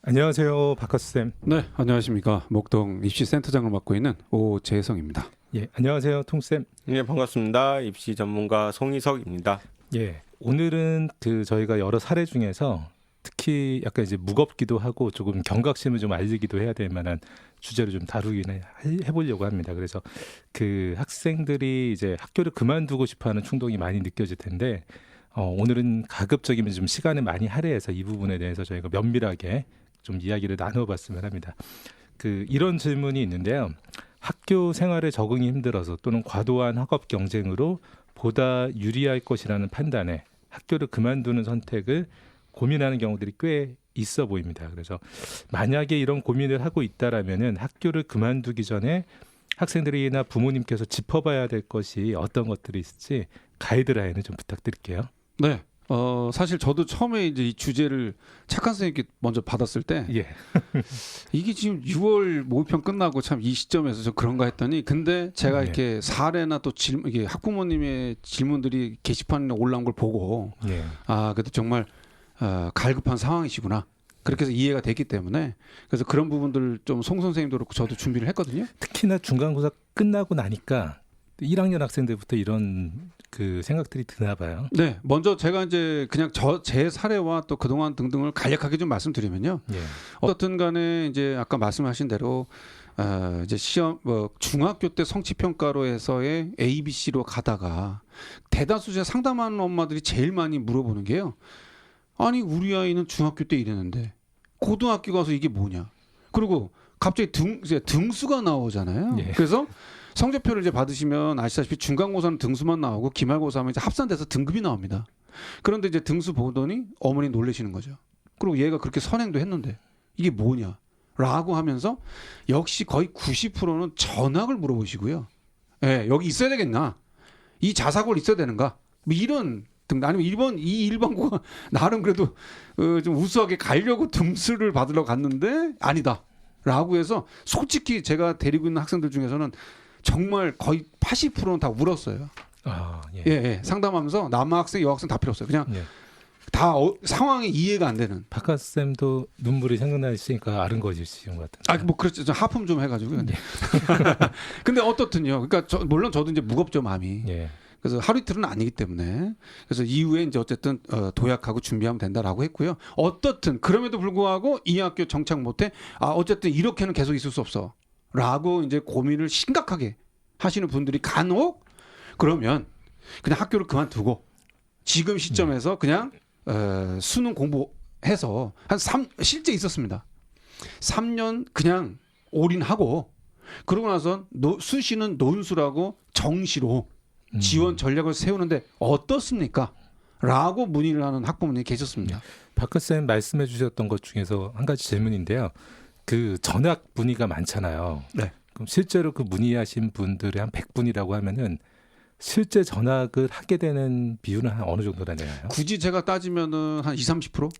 안녕하세요, 박하수쌤. 네, 안녕하십니까. 목동 입시센터장을 맡고 있는 오재성입니다. 예, 안녕하세요, 통쌤. 예, 반갑습니다. 입시 전문가 송희석입니다. 예, 오늘은 저희가 여러 사례 중에서 특히 약간 이제 무겁기도 하고 조금 경각심을 좀 알리기도 해야 될 만한 주제를 좀 다루기는 해보려고 합니다. 그래서 그 학생들이 이제 학교를 그만두고 싶어하는 충동이 많이 느껴질 텐데 오늘은 가급적이면 좀 시간을 많이 할애해서 이 부분에 대해서 저희가 면밀하게 좀 이야기를 나눠봤으면 합니다. 이런 질문이 있는데요. 학교 생활에 적응이 힘들어서 또는 과도한 학업 경쟁으로 보다 유리할 것이라는 판단에 학교를 그만두는 선택을 고민하는 경우들이 꽤 있어 보입니다. 그래서 만약에 이런 고민을 하고 있다라면은 학교를 그만두기 전에 학생들이나 부모님께서 짚어봐야 될 것이 어떤 것들이 있을지 가이드라인을 좀 부탁드릴게요. 네. 사실 저도 처음에 이제 이 주제를 착한 선생님께 먼저 받았을 때 예. 이게 지금 6월 모의평 끝나고 참 이 시점에서 좀 그런가 했더니 근데 제가 예. 이렇게 사례나 또 이게 학부모님의 질문들이 게시판에 올라온 걸 보고 예. 그래도 정말 갈급한 상황이시구나. 그렇게 해서 이해가 됐기 때문에 그래서 그런 부분들 좀 송 선생님도 그렇고 저도 준비를 했거든요. 특히나 중간고사 끝나고 나니까 1학년 학생들부터 이런 생각들이 드나 봐요. 네, 먼저 제가 이제 그냥 제 사례와 또 그동안 등등을 간략하게 좀 말씀드리면요. 예. 어떻든 간에 이제 아까 말씀하신 대로 이제 시험 중학교 때 성취평가로 해서의 A, B, C로 가다가 대다수 제 상담하는 엄마들이 제일 많이 물어보는 게요. 아니 우리 아이는 중학교 때 이랬는데 고등학교 가서 이게 뭐냐. 그리고 갑자기 이제 등수가 나오잖아요. 예. 그래서 성적표를 이제 받으시면 아시다시피 중간고사는 등수만 나오고 기말고사하면 이제 합산돼서 등급이 나옵니다. 그런데 이제 등수 보더니 어머니 놀라시는 거죠. 그리고 얘가 그렇게 선행도 했는데 이게 뭐냐? 라고 하면서 역시 거의 90%는 전학을 물어보시고요. 예, 여기 있어야 되겠나? 이 자사고를 있어야 되는가? 뭐 이런 등 아니면 일반고가 나름 그래도 좀 우수하게 가려고 등수를 받으러 갔는데 아니다. 라고 해서 솔직히 제가 데리고 있는 학생들 중에서는 정말 거의 80%는 다 울었어요. 예. 예. 상담하면서 남학생, 여학생 다 필요 없어요. 그냥 예. 다 상황이 이해가 안 되는. 박하쌤도 눈물이 생각나시니까 아른거리신 것 같은데. 뭐 그렇죠. 좀 하품 좀 해가지고요. 근데 어떻든요. 그러니까 물론 저도 이제 무겁죠 마음이. 예. 그래서 하루 이틀은 아니기 때문에 그래서 이후에 이제 어쨌든 도약하고 준비하면 된다라고 했고요. 어떻든 그럼에도 불구하고 이 학교 정착 못해. 어쨌든 이렇게는 계속 있을 수 없어라고 이제 고민을 심각하게 하시는 분들이 간혹 그러면 그냥 학교를 그만두고 지금 시점에서 그냥 수능 공부해서 실제 있었습니다. 3년 그냥 올인하고 그러고 나서 수시는 논술하고 정시로 지원 전략을 세우는데 어떻습니까? 라고 문의를 하는 학부모님이 계셨습니다. 박하쌤 말씀해 주셨던 것 중에서 한 가지 질문인데요. 전학 문의가 많잖아요. 네. 그럼 실제로 문의하신 분들이 한 100분이라고 하면은 실제 전학을 하게 되는 비율은 한 어느 정도 되나요? 굳이 제가 따지면은 한 20-30%?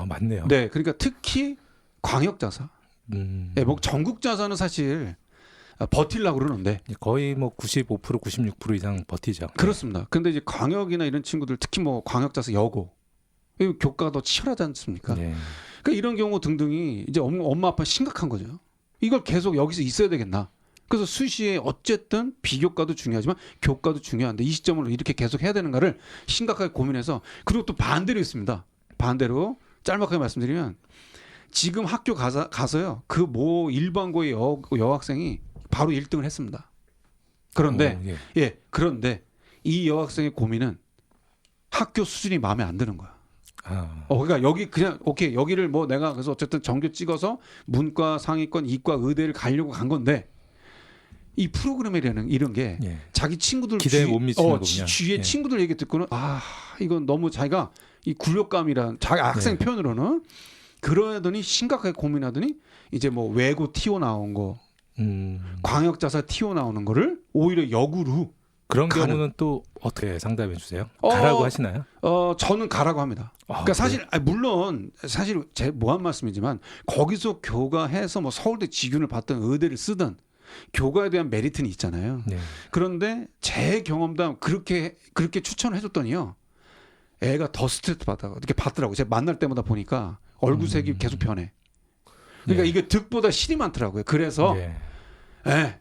맞네요. 네. 그러니까 특히 광역자사. 네, 뭐 전국자사는 사실 버틸라고 그러는데 거의 95% 96% 이상 버티죠. 그렇습니다. 근데 이제 광역이나 이런 친구들 특히 뭐 광역자사 여고 교과가 더 치열하지 않습니까? 네. 그러니까 이런 경우 등등이 이제 엄마 아빠 심각한 거죠. 이걸 계속 여기서 있어야 되겠나? 그래서 수시에 어쨌든 비교과도 중요하지만 교과도 중요한데 이 시점으로 이렇게 계속 해야 되는가를 심각하게 고민해서 그리고 또 반대로 있습니다. 반대로 짤막하게 말씀드리면 지금 학교 가서요. 일반고의 여학생이 바로 1등을 했습니다. 그런데 그런데 이 여학생의 고민은 학교 수준이 마음에 안 드는 거야. 그러니까 여기 그냥 오케이 여기를 뭐 내가 그래서 어쨌든 전교 찍어서 문과 상위권 이과 의대를 가려고 간 건데 이 프로그램이라는 이런 게 자기 친구들 기대에 못 미치는 거군요. 주위의 친구들 얘기 듣고는 이건 너무 자기가 이 굴욕감이란 자기 학생 표현으로는 그러더니 심각하게 고민하더니 이제 뭐 외고 튀어 나온 거 광역자사 튀어 나오는 거를 오히려 역으로 그런 경우는 또 어떻게 상담해 주세요? 가라고 하시나요? 저는 가라고 합니다. 그러니까 사실 물론 사실 제 뭐한 말씀이지만 거기서 교과해서 뭐 서울대 직윤을 받든 의대를 쓰든 교과에 대한 메리트는 있잖아요. 네. 그런데 제 경험담 그렇게 추천을 해줬더니요. 애가 더 스트레스 받다가 이렇게 받더라고. 제가 만날 때마다 보니까 얼굴색이 계속 변해. 그러니까 예. 이게 득보다 실이 많더라고요. 그래서 예.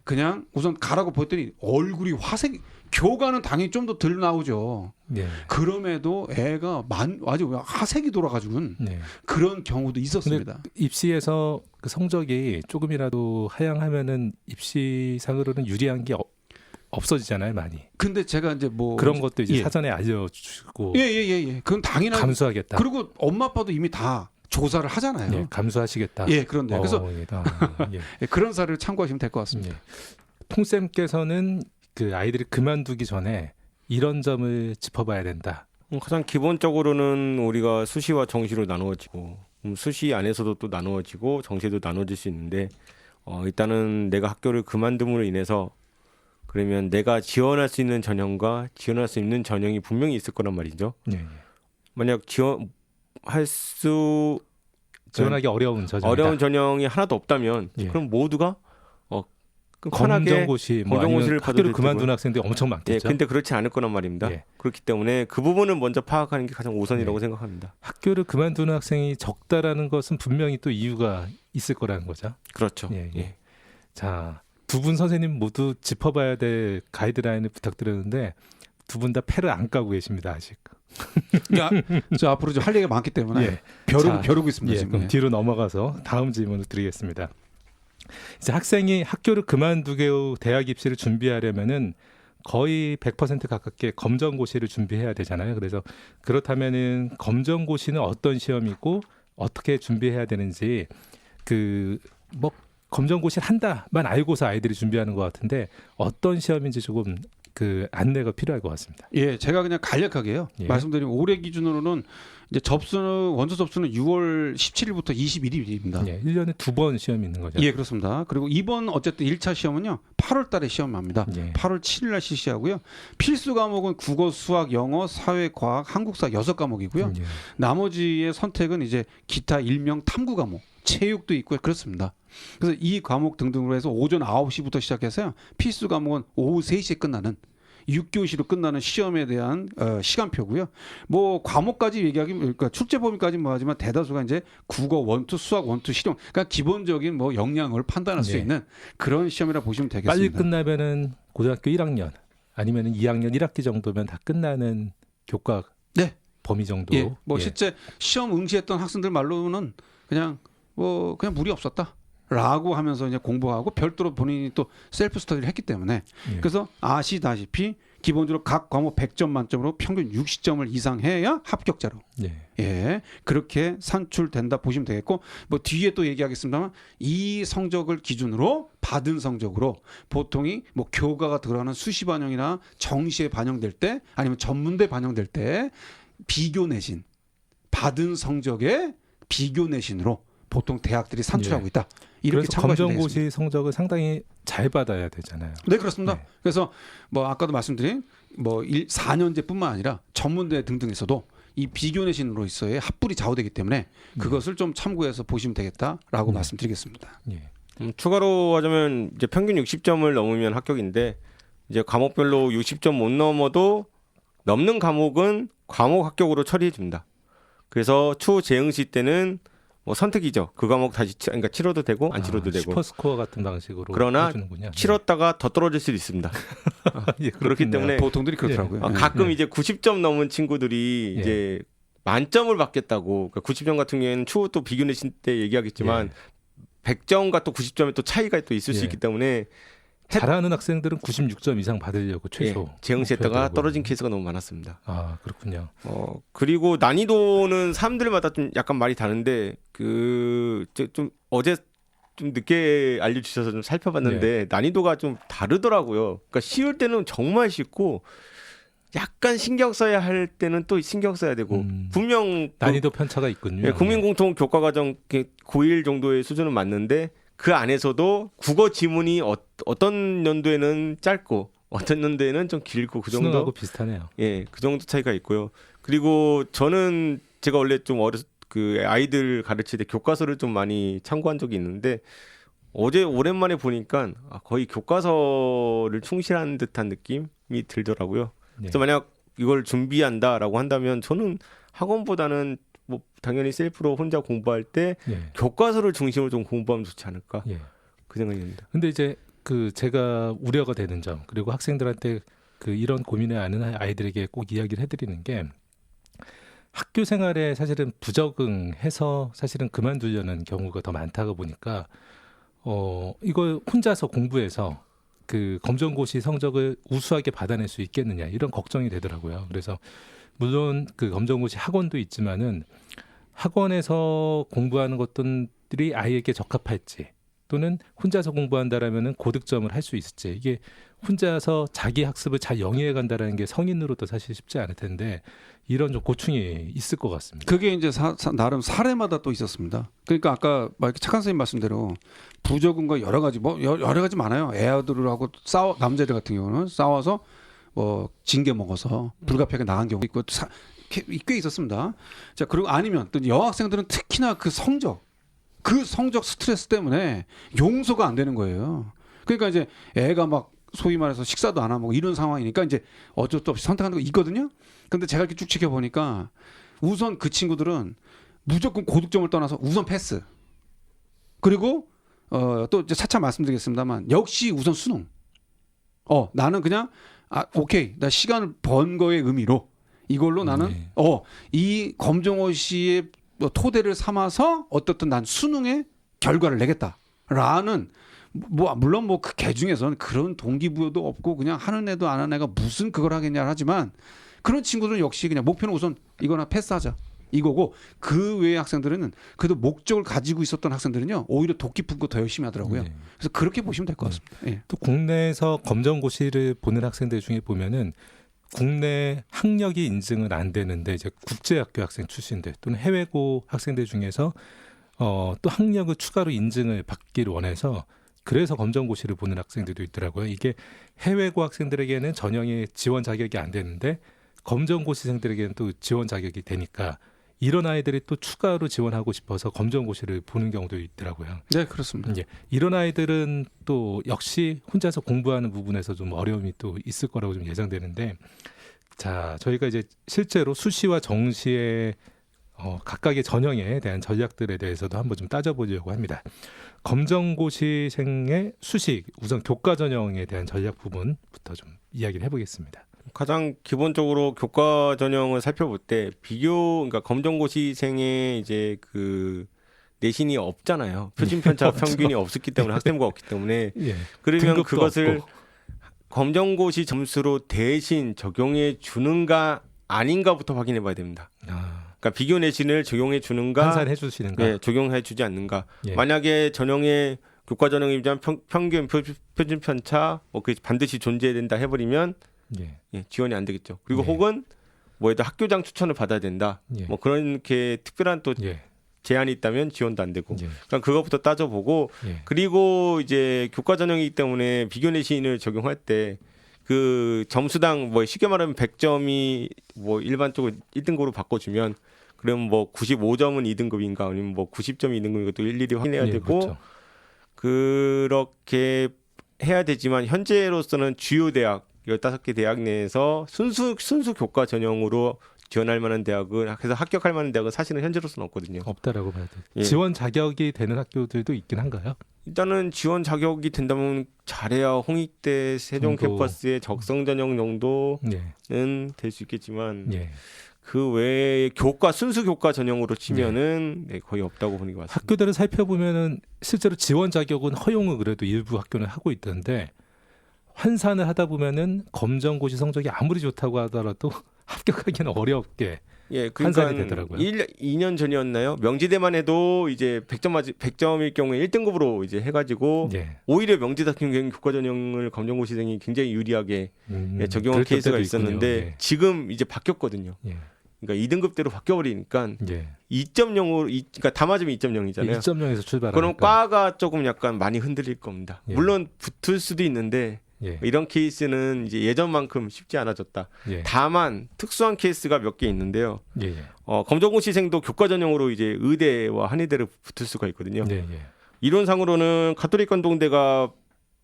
그냥 우선 가라고 보였더니 얼굴이 화색, 교과는 당연히 좀 더 덜 나오죠. 예. 그럼에도 애가 아주 화색이 돌아가지고는 예. 그런 경우도 있었습니다. 입시에서 그 성적이 조금이라도 하향하면은 입시상으로는 유리한 게 없어지잖아요, 많이. 근데 제가 이제 뭐 그런 것도 이제 예. 사전에 알려주고 예. 그건 당연하고 감수하겠다. 그리고 엄마 아빠도 이미 다 조사를 하잖아요. 예, 감수하시겠다. 예, 그런데 그래서 예. 예, 그런 사례를 참고하시면 될 것 같습니다. 예. 통쌤께서는 그 아이들이 그만두기 전에 이런 점을 짚어봐야 된다. 가장 기본적으로는 우리가 수시와 정시로 나누어지고 수시 안에서도 또 나누어지고 정시도 나눠질 수 있는데 일단은 내가 학교를 그만둠으로 인해서 그러면 내가 지원할 수 있는 전형과 지원할 수 있는 전형이 분명히 있을 거란 말이죠. 예. 만약 지원하기 어려운 전형이다. 어려운 전형이 하나도 없다면 예. 그럼 모두가 편하게 검정고시, 뭐 검정고시를 아니면 봐도 학교를 될 그만둔 테고요. 학생들이 엄청 예, 많겠죠. 근데 그렇지 않을 거란 말입니다. 예. 그렇기 때문에 그 부분을 먼저 파악하는 게 가장 우선이라고 예. 생각합니다. 학교를 그만두는 학생이 적다라는 것은 분명히 또 이유가 있을 거라는 거죠. 그렇죠. 예, 예. 예. 자, 두 분 선생님 모두 짚어봐야 될 가이드라인을 부탁드렸는데 두 분 다 패를 안 까고 계십니다 아직. 저 앞으로 좀 할 얘기가 많기 때문에 예. 벼르고 있습니다. 예, 지금. 그럼 뒤로 넘어가서 다음 질문을 드리겠습니다. 이제 학생이 학교를 그만두고 대학 입시를 준비하려면은 거의 100% 가깝게 검정고시를 준비해야 되잖아요. 그래서 그렇다면은 검정고시는 어떤 시험이고 어떻게 준비해야 되는지 뭐 검정고시를 한다만 알고서 아이들이 준비하는 것 같은데 어떤 시험인지 조금 안내가 필요할 것 같습니다. 예, 제가 그냥 간략하게요. 예. 말씀드리면 올해 기준으로는 이제 원서 접수는 6월 17일부터 21일입니다. 예, 1년에 2번 시험이 있는 거죠. 예, 그렇습니다. 그리고 이번 어쨌든 1차 시험은요. 8월 달에 시험합니다. 예. 8월 7일 날 실시하고요. 필수 과목은 국어, 수학, 영어, 사회, 과학, 한국사 6과목이고요. 예. 나머지의 선택은 이제 기타 일명 탐구 과목, 체육도 있고요. 그렇습니다. 그래서 이 과목 등등으로 해서 오전 9시부터 시작해서요. 필수 과목은 오후 3시에 끝나는 6교시로 끝나는 시험에 대한 시간표고요. 뭐 과목까지 그러니까 출제 범위까지 뭐 하지만 대다수가 이제 국어 원투, 수학 원투, 실용. 그러니까 기본적인 뭐 역량을 판단할 수 예. 있는 그런 시험이라 보시면 빨리 되겠습니다. 끝나면은 고등학교 1학년 아니면은 2학년 1학기 정도면 다 끝나는 교과 네. 범위 정도. 예. 뭐 예. 실제 시험 응시했던 학생들 말로는 그냥 무리 없었다. 라고 하면서 이제 공부하고 별도로 본인이 또 셀프 스터디를 했기 때문에 예. 그래서 아시다시피 기본적으로 각 과목 100점 만점으로 평균 60점을 이상 해야 합격자로 예. 그렇게 산출된다 보시면 되겠고 뭐 뒤에 또 얘기하겠습니다만 이 성적을 기준으로 받은 성적으로 보통이 뭐 교과가 들어가는 수시 반영이나 정시에 반영될 때 아니면 전문대 반영될 때 비교 내신 받은 성적의 비교 내신으로 보통 대학들이 산출하고 예. 있다. 이렇게 그래서 참고하시면 되겠습니다. 검정고시 성적을 상당히 잘 받아야 되잖아요. 네, 그렇습니다. 네. 그래서 뭐 아까도 말씀드린 뭐 4년제뿐만 아니라 전문대 등등에서도 이 비교 내신으로서의 합불이 좌우되기 때문에 그것을 좀 참고해서 보시면 되겠다라고 말씀드리겠습니다. 예. 추가로 하자면 이제 평균 60점을 넘으면 합격인데 이제 과목별로 60점 못 넘어도 넘는 과목은 과목 합격으로 처리해 줍니다. 그래서 추후 재응시 때는 뭐 선택이죠. 그 과목 다시 그러니까 치러도 되고 안 치러도 되고. 슈퍼스코어 같은 방식으로 그러나 해주는군요. 치렀다가 더 떨어질 수도 있습니다. 예, 그렇기 때문에 보통들이 그렇더라고요. 가끔 이제 90점 넘은 친구들이 예. 이제 만점을 받겠다고. 그러니까 90점 같은 경우에는 추후 또 비교 내신 때 얘기하겠지만 100점과 또 90점의 또 차이가 또 있을 수 예. 있기 때문에 잘하는 학생들은 96점 이상 받으려고 최소 재응시했다가 목표하더라고요. 떨어진 케이스가 너무 많았습니다. 아, 그렇군요. 그리고 난이도는 사람들마다 좀 약간 말이 다른데 좀 어제 좀 늦게 알려주셔서 좀 살펴봤는데 난이도가 좀 다르더라고요. 그러니까 쉬울 때는 정말 쉽고 약간 신경 써야 할 때는 또 신경 써야 되고 분명 난이도 편차가 있군요. 국민공통 교과과정 고1 정도의 수준은 맞는데 그 안에서도 국어 지문이 어떤 연도에는 짧고 어떤 연도에는 좀 길고 그 정도 수능하고 비슷하네요. 예, 그 정도 차이가 있고요. 그리고 저는 제가 원래 좀 아이들 가르칠 때 교과서를 좀 많이 참고한 적이 있는데 어제 오랜만에 보니까 거의 교과서를 충실한 듯한 느낌이 들더라고요. 그래서 만약 이걸 준비한다라고 한다면 저는 학원보다는 뭐 당연히 셀프로 혼자 공부할 때 예. 교과서를 중심으로 좀 공부하면 좋지 않을까 예. 그 생각이 듭니다. 근데 이제 그 제가 우려가 되는 점 그리고 학생들한테 그 이런 고민을 아는 아이들에게 꼭 이야기를 해드리는 게 학교 생활에 사실은 부적응해서 사실은 그만두려는 경우가 더 많다고 보니까 이걸 혼자서 공부해서 그 검정고시 성적을 우수하게 받아낼 수 있겠느냐 이런 걱정이 되더라고요. 그래서 물론 그 검정고시 학원도 있지만은 학원에서 공부하는 것들이 아이에게 적합할지 또는 혼자서 공부한다라면은 고득점을 할 수 있을지 이게 혼자서 자기 학습을 잘 영위해 간다라는 게 성인으로도 사실 쉽지 않을 텐데 이런 좀 고충이 있을 것 같습니다. 그게 이제 나름 사례마다 또 있었습니다. 그러니까 아까 막 이렇게 착한 선생님 말씀대로 부적응과 여러 가지 뭐 여러 가지 많아요. 애아들하고 남자들 같은 경우는 싸워서 뭐 징계 먹어서 불가피하게 나간 경우 있고 꽤 있었습니다. 자 그리고 아니면 또 여학생들은 특히나 그 성적 스트레스 때문에 용서가 안 되는 거예요. 그러니까 이제 애가 막 소위 말해서 식사도 안 하고 이런 상황이니까 이제 어쩔 수 없이 선택하는 거 있거든요. 근데 제가 이렇게 쭉 지켜보니까 우선 그 친구들은 무조건 고득점을 떠나서 우선 패스. 그리고 또 이제 차차 말씀드리겠습니다만 역시 우선 수능. 나는 그냥 오케이 나 시간을 번 거의 의미로 이걸로 나는 네. 이 검정고시의 토대를 삼아서 어떻든 난 수능의 결과를 내겠다라는 뭐 물론 뭐 그 개 중에서는 그런 동기부여도 없고 그냥 하는 애도 안 하는 애가 무슨 그걸 하겠냐 하지만 그런 친구들은 역시 그냥 목표는 우선 이거나 패스하자 이거고 그 외의 학생들은 그래도 목적을 가지고 있었던 학생들은요 오히려 도 깊은 거 더 열심히 하더라고요. 네. 그래서 그렇게 보시면 될 것 같습니다. 예. 또 국내에서 검정고시를 보는 학생들 중에 보면은 국내 학력이 인증은 안 되는데 이제 국제학교 학생 출신들 또는 해외고 학생들 중에서 또 학력을 추가로 인증을 받기를 원해서 그래서 검정고시를 보는 학생들도 있더라고요. 이게 해외고 학생들에게는 전형의 지원 자격이 안 되는데 검정고시생들에게는 또 지원 자격이 되니까 이런 아이들이 또 추가로 지원하고 싶어서 검정고시를 보는 경우도 있더라고요. 네, 그렇습니다. 예, 이런 아이들은 또 역시 혼자서 공부하는 부분에서 좀 어려움이 또 있을 거라고 좀 예상되는데, 자 저희가 이제 실제로 수시와 정시의 각각의 전형에 대한 전략들에 대해서도 한번 좀 따져보려고 합니다. 검정고시생의 수시 우선 교과 전형에 대한 전략 부분부터 좀 이야기를 해보겠습니다. 가장 기본적으로 교과 전형을 살펴볼 때 그러니까 검정고시생의 이제 그 내신이 없잖아요. 표준 편차 평균이 없었기 때문에 학생부가 없기 때문에 예, 그러면 등급도 그것을 없고. 검정고시 점수로 대신 적용해 주는가 아닌가부터 확인해 봐야 됩니다. 그러니까 비교 내신을 적용해 주는가 환산해 주시는가? 네, 적용해 주지 않는가. 예. 만약에 전형에 교과 전형이면 평균 표준 편차 그게 반드시 존재해야 된다 해버리면 예. 지원이 안 되겠죠. 그리고 예. 혹은 뭐에도 학교장 추천을 받아야 된다. 예. 뭐 그렇게 특별한 또 예. 제한이 있다면 지원도 안 되고. 예. 그러니까 그것부터 따져보고 예. 그리고 이제 교과 전형이기 때문에 비교 내신을 적용할 때 그 점수당 쉽게 말하면 100점이 일반적으로 1등급으로 바꿔주면 그러면 95점은 2등급인가 아니면 90점이 2등급인가 또 일일이 확인해야 예, 되고 그렇죠. 그렇게 해야 되지만 현재로서는 주요 대학 15개 대학 내에서 순수 교과 전형으로 지원할 만한 대학은 그래서 합격할 만한 대학은 사실은 현재로서는 없거든요. 없다라고 봐야 돼요. 예. 지원 자격이 되는 학교들도 있긴 한가요? 일단은 지원 자격이 된다면 잘해야 홍익대 세종 정도. 캠퍼스의 적성 전형 정도는 예. 될 수 있겠지만 예. 그 외에 순수 교과 전형으로 치면은 거의 없다고 보는 게 맞습니다. 학교들을 살펴보면은 실제로 지원 자격은 허용을 그래도 일부 학교는 하고 있던데 환산을 하다 보면은 검정고시 성적이 아무리 좋다고 하더라도 합격하기는 어렵게 그러니까 환산이 되더라고요. 2년 전이었나요? 명지대만 해도 이제 100점일 경우에 1등급으로 이제 해가지고 예. 오히려 명지대 같은 경우는 교과 전형을 검정고시생이 굉장히 유리하게 적용한 그랬던 케이스가 때도 있었는데 있군요. 지금 이제 바뀌었거든요. 예. 그러니까 2등급대로 바뀌어버리니까 예. 2.0으로 그러니까 다 맞으면 2.0이잖아요. 2.0에서 출발하니까. 그럼 과가 조금 약간 많이 흔들릴 겁니다. 예. 물론 붙을 수도 있는데 예. 이런 케이스는 이제 예전만큼 쉽지 않아졌다. 예. 다만 특수한 케이스가 몇 개 있는데요. 예. 검정고시생도 교과 전형으로 이제 의대와 한의대를 붙을 수가 있거든요. 예. 예. 이론상으로는 가톨릭 관동대가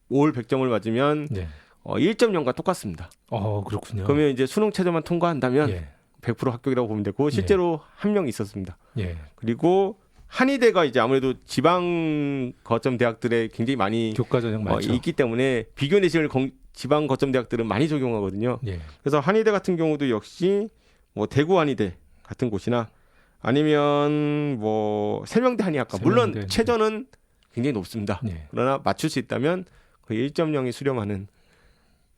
올 100점을 맞으면 예. 1.0과 똑같습니다. 그렇군요. 그러면 이제 수능 최저만 통과한다면 예. 100% 합격이라고 보면 되고 실제로 한 명 있었습니다. 예. 그리고 한의대가 이제 아무래도 지방 거점 대학들에 굉장히 많이 교과 전형 많죠. 있기 때문에 비교 내신을 지방 거점 대학들은 많이 적용하거든요. 예. 그래서 한의대 같은 경우도 역시 뭐 대구 한의대 같은 곳이나 아니면 뭐 세명대 한의학과 물론 세명대. 최저는 굉장히 높습니다. 예. 그러나 맞출 수 있다면 거의 1.0에 수렴하는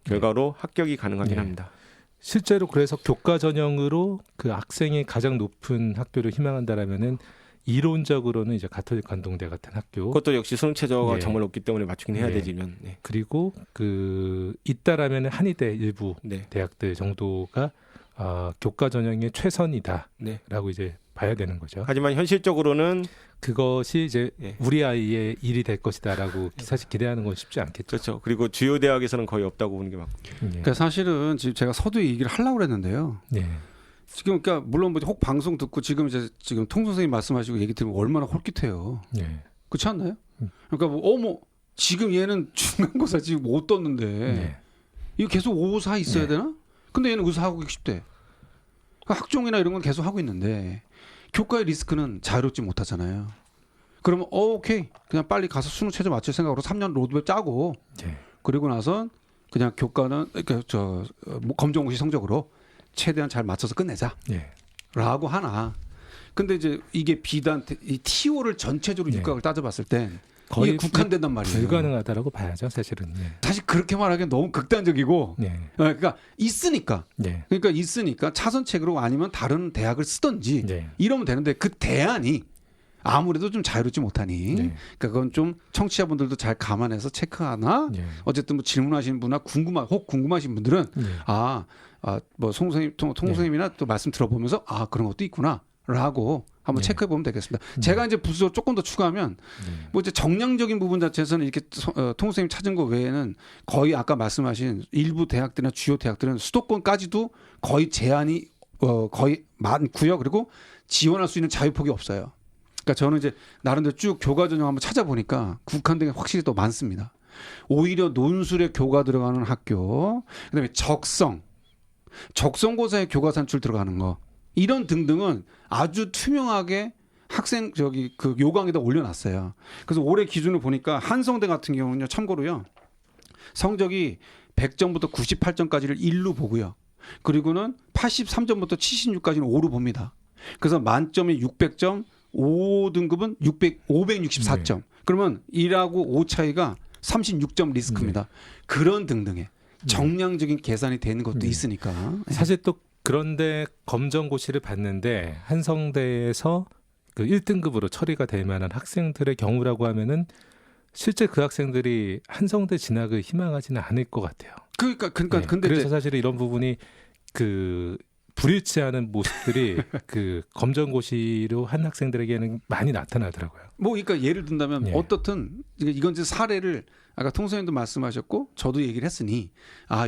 결과로 합격이 가능하긴 네. 합니다. 실제로 그래서 교과 전형으로 그 학생이 가장 높은 학교를 희망한다라면은 이론적으로는 이제 가톨릭 관동대 같은 학교 그것도 역시 수능 최저가 예. 정말 높기 때문에 맞추긴 해야 예. 되지만 네. 그리고 그 있다라면은 한의대 일부 네. 대학들 정도가 교과 전형의 최선이다라고 네. 이제 봐야 되는 거죠. 하지만 현실적으로는 그것이 이제 예. 우리 아이의 일이 될 것이다라고 사실 기대하는 건 쉽지 않겠죠. 그렇죠. 그리고 주요 대학에서는 거의 없다고 보는 게 맞고. 예. 그러니까 사실은 지금 제가 서두에 얘기를 하려고 그랬는데요. 예. 지금 그러니까 물론 뭐 혹 방송 듣고 지금 통 선생님 말씀하시고 얘기 들으면 얼마나 홀깃해요. 예. 그렇지 않나요? 그러니까 뭐 지금 얘는 중간고사 지금 못 떴는데 예. 이거 계속 의사 있어야 네. 되나? 근데 얘는 의사하고 싶대. 그러니까 학종이나 이런 건 계속 하고 있는데 교과의 리스크는 자유롭지 못하잖아요. 그러면 오케이 그냥 빨리 가서 수능 최저 맞출 생각으로 3년 로드맵 짜고 예. 그리고 나선 그냥 교과는 그러니까 검정고시 성적으로 최대한 잘 맞춰서 끝내자. 예. 라고 하나. 근데 이제 이게 비단 이 TO를 전체적으로 네. 육각을 따져봤을 땐 거의 이게 국한된단 말이에요. 불가능하다라고 봐야죠, 사실은. 예. 사실 그렇게 말하기엔 너무 극단적이고, 예. 그러니까 있으니까, 예. 그러니까 있으니까 차선책으로 아니면 다른 대학을 쓰든지 예. 이러면 되는데 그 대안이 아무래도 좀 자유롭지 못하니, 예. 그러니까 그건 좀 청취자분들도 잘 감안해서 체크하나. 예. 어쨌든 뭐 질문하시는 분이나 궁금하신 분들은 예. 뭐 송 선생님이나 또 말씀 들어보면서 그런 것도 있구나라고 한번 네. 체크해 보면 되겠습니다. 제가 이제 부서 조금 더 추가하면 뭐 이제 정량적인 부분 자체에서는 이렇게 통 선생님 찾은 거 외에는 거의 아까 말씀하신 일부 대학들이나 주요 대학들은 수도권까지도 거의 제한이 거의 많고요. 그리고 지원할 수 있는 자유폭이 없어요. 그러니까 저는 이제 나름대로 쭉 교과 전형 한번 찾아보니까 국한된 게 확실히 더 많습니다. 오히려 논술에 교과 들어가는 학교, 그다음에 적성고사에 교과 산출 들어가는 거 이런 등등은 아주 투명하게 학생 그 요강에다 올려놨어요. 그래서 올해 기준을 보니까 한성대 같은 경우는요, 참고로요, 성적이 100점부터 98점까지를 1로 보고요. 그리고는 83점부터 76까지는 5로 봅니다. 그래서 만점이 600점, 5등급은 564점. 그러면 1하고 5 차이가 36점 리스크입니다. 그런 등등의 정량적인 계산이 되는 것도 네. 있으니까. 사실 또 그런데 검정고시를 봤는데 한성대에서 그 1등급으로 처리가 될 만한 학생들의 경우라고 하면은 실제 그 학생들이 한성대 진학을 희망하지는 않을 것 같아요. 그러니까 네. 근데 그래서 이제 사실 이런 부분이 그 불일치하는 모습들이 그 검정고시로 한 학생들에게는 많이 나타나더라고요. 뭐 그러니까 예를 든다면 예. 어떻든 이건 이제 사례를 아까 통선생님도 말씀하셨고 저도 얘기를 했으니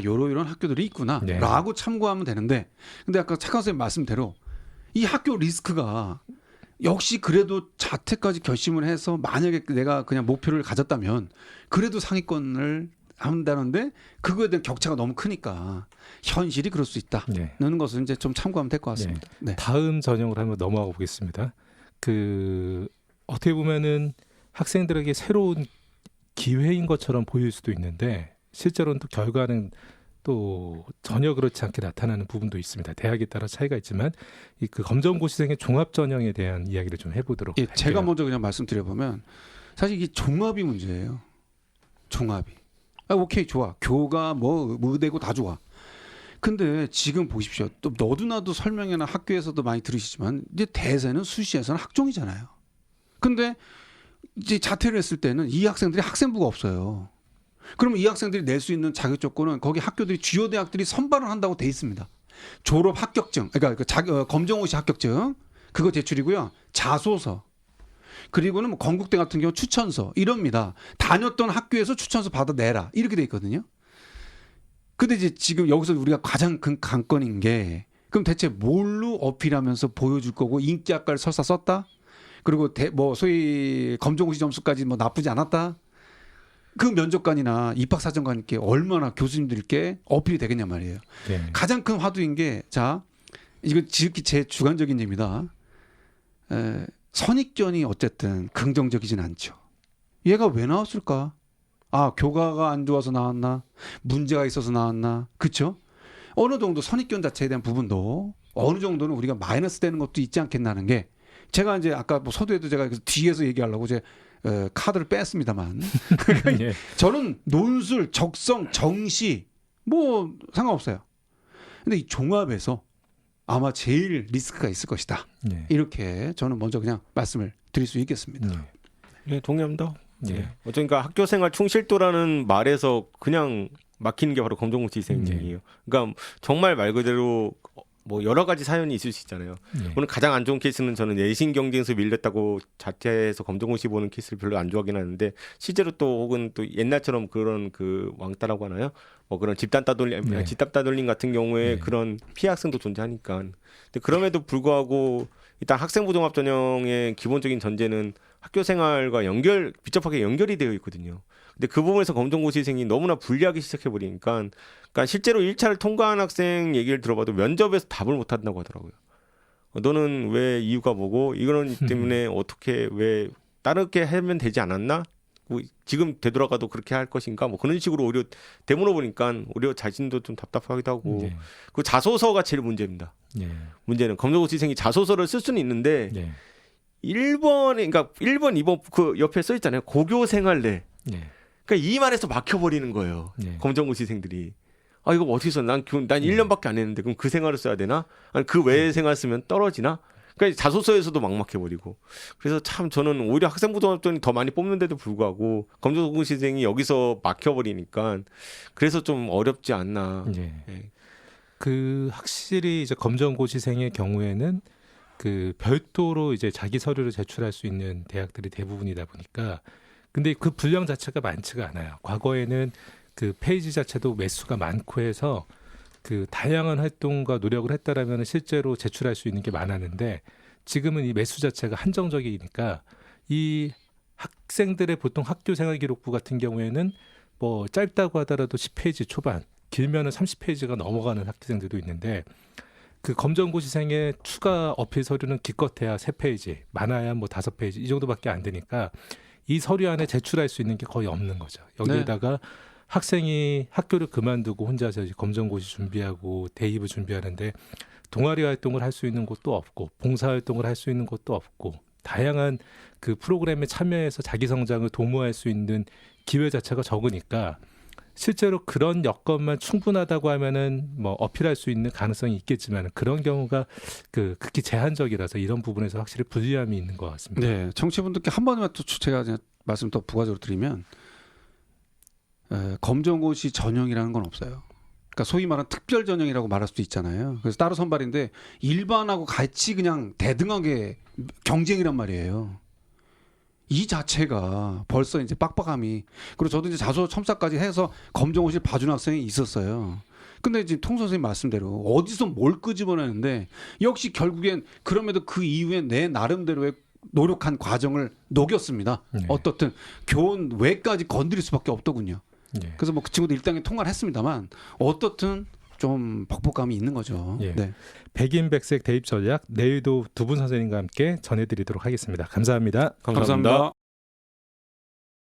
요런 학교들이 있구나라고 네. 참고하면 되는데, 근데 아까 착한 선생님 말씀대로 이 학교 리스크가 역시 그래도 자퇴까지 결심을 해서 만약에 내가 그냥 목표를 가졌다면 그래도 상위권을 한다는데 그거에 대한 격차가 너무 크니까 현실이 그럴 수 있다는 네. 것을 이제 좀 참고하면 될 것 같습니다. 네. 다음 전형으로 한번 넘어가 보겠습니다. 그 어떻게 보면은 학생들에게 새로운 기회인 것처럼 보일 수도 있는데 실제로는 또 결과는 또 전혀 그렇지 않게 나타나는 부분도 있습니다. 대학에 따라 차이가 있지만 그 검정고시생의 종합 전형에 대한 이야기를 좀 해보도록 할게요. 제가 먼저 그냥 말씀드려보면 사실 이게 종합이 문제예요. 종합이. 오케이 좋아. 교가 뭐 의대고 다 좋아. 근데 지금 보십시오. 또 너도 나도 설명회나 학교에서도 많이 들으시지만 이제 대세는 수시에서는 학종이잖아요. 근데 이제 자퇴를 했을 때는 이 학생들이 학생부가 없어요. 그러면 이 학생들이 낼 수 있는 자격 조건은 거기 학교들이 주요 대학들이 선발을 한다고 돼 있습니다. 졸업 합격증, 그러니까 검정고시 합격증 그거 제출이고요. 자소서. 그리고는 뭐 건국대 같은 경우 추천서 이럽니다. 다녔던 학교에서 추천서 받아내라 이렇게 돼 있거든요. 근데 이제 지금 여기서 우리가 가장 큰 관건인 게 그럼 대체 뭘로 어필하면서 보여줄 거고 인기학과를 설사 썼다? 그리고 뭐 소위 검정고시 점수까지 뭐 나쁘지 않았다? 그 면접관이나 입학사정관께 얼마나 교수님들께 어필이 되겠냐 말이에요. 네. 가장 큰 화두인 게 이거 지극히 제 주관적인 얘기입니다. 선입견이 어쨌든 긍정적이진 않죠. 얘가 왜 나왔을까? 아, 교과가 안 좋아서 나왔나? 문제가 있어서 나왔나? 그렇죠? 어느 정도 선입견 자체에 대한 부분도 어느 정도는 우리가 마이너스 되는 것도 있지 않겠나는 게 제가 이제 아까 뭐 서두에도 제가 뒤에서 얘기하려고 제 카드를 뺐습니다만 예. 저는 논술, 적성, 정시 뭐 상관없어요. 근데 이 종합에서 아마 제일 리스크가 있을 것이다. 예. 이렇게 저는 먼저 그냥 말씀을 드릴 수 있겠습니다. 네, 동의합니다. 예. 어쩌니까 학교생활 충실도라는 말에서 그냥 막히는 게 바로 검정고시 희생이에요. 그러니까 정말 말 그대로 뭐 여러 가지 사연이 있을 수 있잖아요. 오늘 가장 안 좋은 케이스는 저는 내신 경쟁에서 밀렸다고 자퇴해서 검정고시 보는 케이스를 별로 안 좋아하긴 하는데 실제로 또 혹은 또 옛날처럼 그런 그 왕따라고 하나요? 뭐 그런 집단 따돌림 같은 경우에 그런 피해 학생도 존재하니까. 근데 그럼에도 불구하고 일단 학생부 종합 전형의 기본적인 전제는 학교 생활과 밀접하게 연결이 되어 있거든요. 근데 그 부분에서 검정고시생이 너무나 불리하게 시작해 버리니까, 그러니까 실제로 1차를 통과한 학생 얘기를 들어봐도 면접에서 답을 못 한다고 하더라고요. 너는 왜 이유가 뭐고 이거는 때문에 어떻게 왜 다르게 하면 되지 않았나? 뭐 지금 되돌아가도 그렇게 할 것인가? 뭐 그런 식으로 오히려 되물어 보니까 오히려 자신도 좀 답답하기도 하고. 그 자소서가 제일 문제입니다. 문제는 검정고시생이 자소서를 쓸 수는 있는데 1번에 그러니까 1번, 2번 그 옆에 써 있잖아요. 고교 생활내. 그러니까 이 말에서 막혀버리는 거예요. 검정고시생들이. 아, 이거 어떻게 써? 난 1년밖에 안 했는데 그럼 그 생활을 써야 되나? 아니, 그 외의 생활 쓰면 떨어지나? 그러니까 자소서에서도 막막해버리고. 그래서 참 저는 오히려 학생부 종합전이 더 많이 뽑는데도 불구하고 검정고시생이 여기서 막혀버리니까 그래서 좀 어렵지 않나. 예. 그 확실히 이제 검정고시생의 경우에는 그 별도로 이제 자기 서류를 제출할 수 있는 대학들이 대부분이다 보니까 근데 그 분량 자체가 많지가 않아요. 과거에는 그 페이지 자체도 매수가 많고 해서 그 다양한 활동과 노력을 했다라면 실제로 제출할 수 있는 게 많았는데 지금은 이 매수 자체가 한정적이니까 이 학생들의 보통 학교 생활 기록부 같은 경우에는 뭐 짧다고 하더라도 10페이지 초반, 길면은 30페이지가 넘어가는 학생들도 있는데 그 검정고시생의 추가 어필 서류는 기껏해야 3페이지, 많아야 뭐 5페이지 이 정도밖에 안 되니까 이 서류 안에 제출할 수 있는 게 거의 없는 거죠. 여기에다가 학생이 학교를 그만두고 혼자서 이제 검정고시 준비하고 대입을 준비하는데 동아리 활동을 할 수 있는 곳도 없고 봉사 활동을 할 수 있는 곳도 없고 다양한 그 프로그램에 참여해서 자기 성장을 도모할 수 있는 기회 자체가 적으니까 실제로 그런 여건만 충분하다고 하면은 뭐 어필할 수 있는 가능성이 있겠지만 그런 경우가 그 극히 제한적이라서 이런 부분에서 확실히 불리함이 있는 것 같습니다. 네, 청취분들께 한 번만 또 제가 말씀 더 부가적으로 드리면 검정고시 전형이라는 건 없어요. 그러니까 소위 말하는 특별 전형이라고 말할 수도 있잖아요. 그래서 따로 선발인데 일반하고 같이 그냥 대등하게 경쟁이란 말이에요. 이 자체가 벌써 이제 빡빡함이 그리고 저도 이제 자소 첨삭까지 해서 검정고시를 봐준 학생이 있었어요. 근데 지금 통 선생님 말씀대로 어디서 뭘 끄집어내는데 역시 결국엔 그럼에도 그 이후에 내 나름대로의 노력한 과정을 녹였습니다. 어떻든 교원 외까지 건드릴 수밖에 없더군요. 그래서 뭐 그 친구도 일당에 통과를 했습니다만 어떻든 좀 벅벅감이 있는 거죠. 네. 백인백색 대입 전략 내일도 두 분 선생님과 함께 전해드리도록 하겠습니다. 감사합니다. 감사합니다.